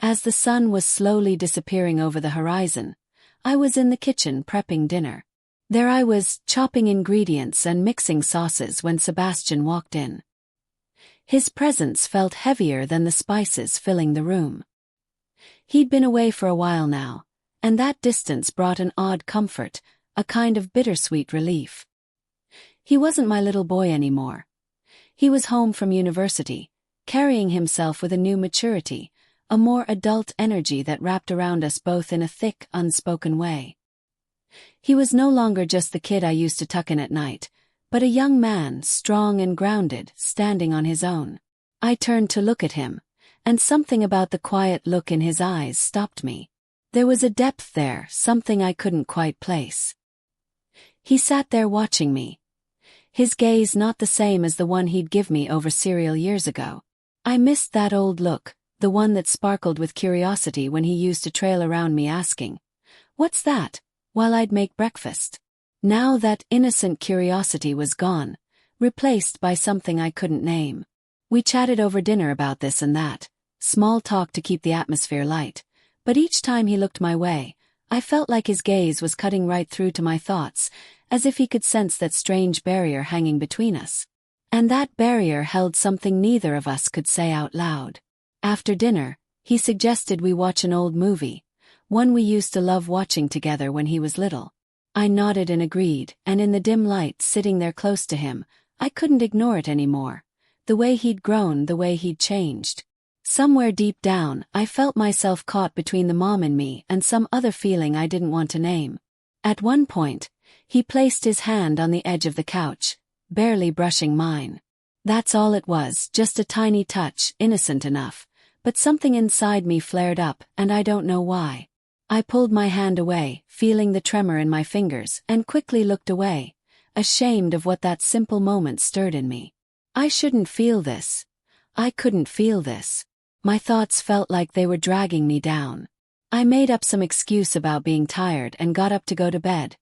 As the sun was slowly disappearing over the horizon, I was in the kitchen prepping dinner. There I was, chopping ingredients and mixing sauces when Sebastian walked in. His presence felt heavier than the spices filling the room. He'd been away for a while now, and that distance brought an odd comfort, a kind of bittersweet relief. He wasn't my little boy anymore. He was home from university, carrying himself with a new maturity, a more adult energy that wrapped around us both in a thick, unspoken way. He was no longer just the kid I used to tuck in at night, but a young man, strong and grounded, standing on his own. I turned to look at him, and something about the quiet look in his eyes stopped me. There was a depth there, something I couldn't quite place. He sat there watching me. His gaze not the same as the one he'd give me over cereal years ago. I missed that old look, the one that sparkled with curiosity when he used to trail around me asking, "What's that?" while I'd make breakfast. Now that innocent curiosity was gone, replaced by something I couldn't name. We chatted over dinner about this and that, small talk to keep the atmosphere light, but each time he looked my way, I felt like his gaze was cutting right through to my thoughts, as if he could sense that strange barrier hanging between us. And that barrier held something neither of us could say out loud. After dinner, he suggested we watch an old movie, one we used to love watching together when he was little. I nodded and agreed, and in the dim light sitting there close to him, I couldn't ignore it anymore. The way he'd grown, the way he'd changed. Somewhere deep down, I felt myself caught between the mom in me and some other feeling I didn't want to name. At one point, he placed his hand on the edge of the couch, barely brushing mine. That's all it was, just a tiny touch, innocent enough, but something inside me flared up, and I don't know why. I pulled my hand away, feeling the tremor in my fingers, and quickly looked away, ashamed of what that simple moment stirred in me. I shouldn't feel this. I couldn't feel this. My thoughts felt like they were dragging me down. I made up some excuse about being tired and got up to go to bed,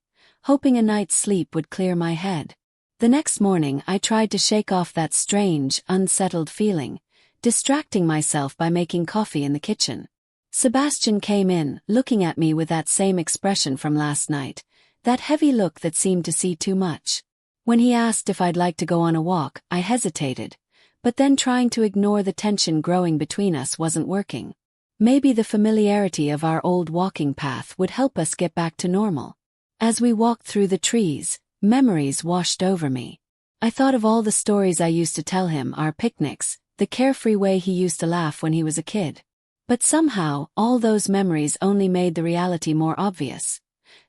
hoping a night's sleep would clear my head. The next morning I tried to shake off that strange, unsettled feeling, distracting myself by making coffee in the kitchen. Sebastian came in, looking at me with that same expression from last night, that heavy look that seemed to see too much. When he asked if I'd like to go on a walk, I hesitated, but then trying to ignore the tension growing between us wasn't working. Maybe the familiarity of our old walking path would help us get back to normal. As we walked through the trees, memories washed over me. I thought of all the stories I used to tell him, our picnics, the carefree way he used to laugh when he was a kid. But somehow, all those memories only made the reality more obvious.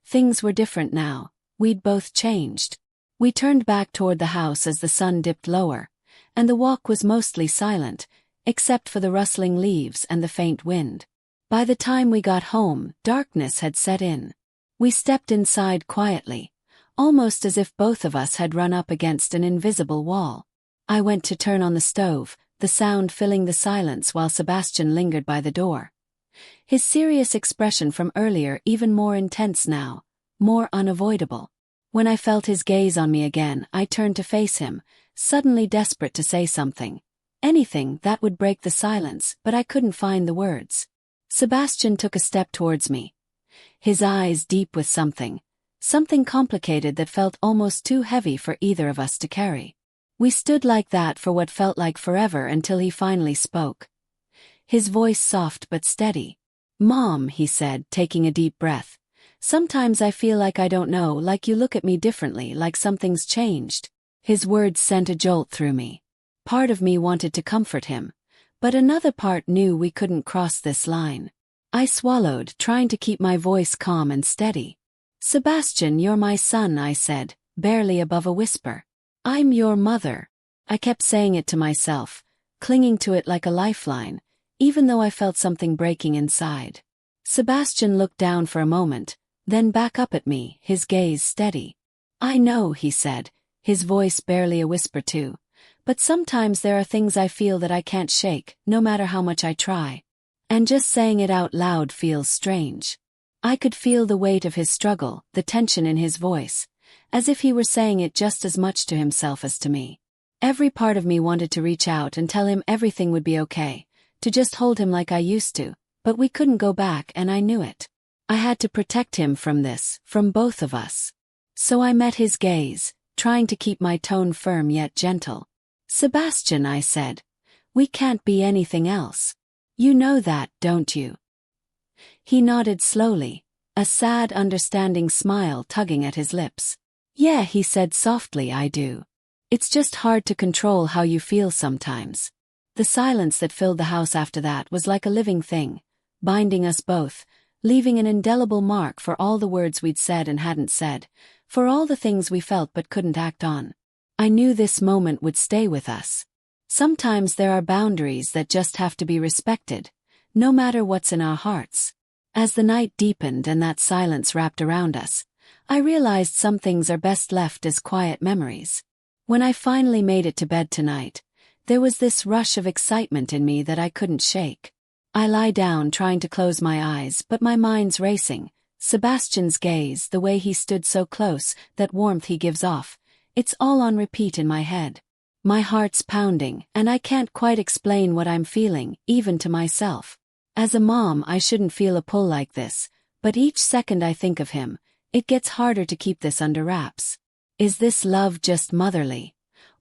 Things were different now. We'd both changed. We turned back toward the house as the sun dipped lower, and the walk was mostly silent, except for the rustling leaves and the faint wind. By the time we got home, darkness had set in. We stepped inside quietly, almost as if both of us had run up against an invisible wall. I went to turn on the stove, the sound filling the silence while Sebastian lingered by the door. His serious expression from earlier even more intense now, more unavoidable. When I felt his gaze on me again, I turned to face him, suddenly desperate to say something. Anything that would break the silence, but I couldn't find the words. Sebastian took a step towards me. His eyes deep with something complicated that felt almost too heavy for either of us to carry. We stood like that for what felt like forever until he finally spoke. His voice soft but steady. "Mom," he said, taking a deep breath. "Sometimes I feel like I don't know, like you look at me differently, like something's changed." His words sent a jolt through me. Part of me wanted to comfort him, but another part knew we couldn't cross this line. I swallowed, trying to keep my voice calm and steady. "Sebastian, you're my son," I said, barely above a whisper. "I'm your mother." I kept saying it to myself, clinging to it like a lifeline, even though I felt something breaking inside. Sebastian looked down for a moment, then back up at me, his gaze steady. "I know," he said, his voice barely a whisper too, "but sometimes there are things I feel that I can't shake, no matter how much I try. And just saying it out loud feels strange." I could feel the weight of his struggle, the tension in his voice, as if he were saying it just as much to himself as to me. Every part of me wanted to reach out and tell him everything would be okay, to just hold him like I used to, But we couldn't go back and I knew it. I had to protect him from this, from both of us. So I met his gaze, trying to keep my tone firm yet gentle. "Sebastian," I said, "we can't be anything else. You know that, don't you?" He nodded slowly, a sad, understanding smile tugging at his lips. "Yeah," he said softly, "I do. It's just hard to control how you feel sometimes." The silence that filled the house after that was like a living thing, binding us both, leaving an indelible mark for all the words we'd said and hadn't said, for all the things we felt but couldn't act on. I knew this moment would stay with us. Sometimes there are boundaries that just have to be respected, no matter what's in our hearts. As the night deepened and that silence wrapped around us, I realized some things are best left as quiet memories. When I finally made it to bed tonight, there was this rush of excitement in me that I couldn't shake. I lie down trying to close my eyes, but my mind's racing. Sebastian's gaze, the way he stood so close, that warmth he gives off, it's all on repeat in my head. My heart's pounding, and I can't quite explain what I'm feeling, even to myself. As a mom, I shouldn't feel a pull like this, but each second I think of him, it gets harder to keep this under wraps. Is this love just motherly?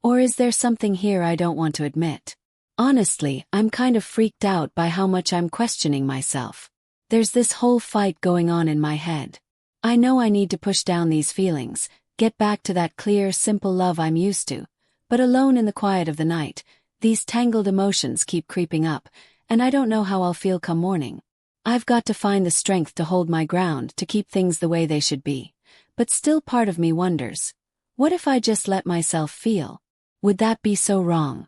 Or is there something here I don't want to admit? Honestly, I'm kind of freaked out by how much I'm questioning myself. There's this whole fight going on in my head. I know I need to push down these feelings, get back to that clear, simple love I'm used to. But alone in the quiet of the night, these tangled emotions keep creeping up, and I don't know how I'll feel come morning. I've got to find the strength to hold my ground, to keep things the way they should be. But still part of me wonders, what if I just let myself feel? Would that be so wrong?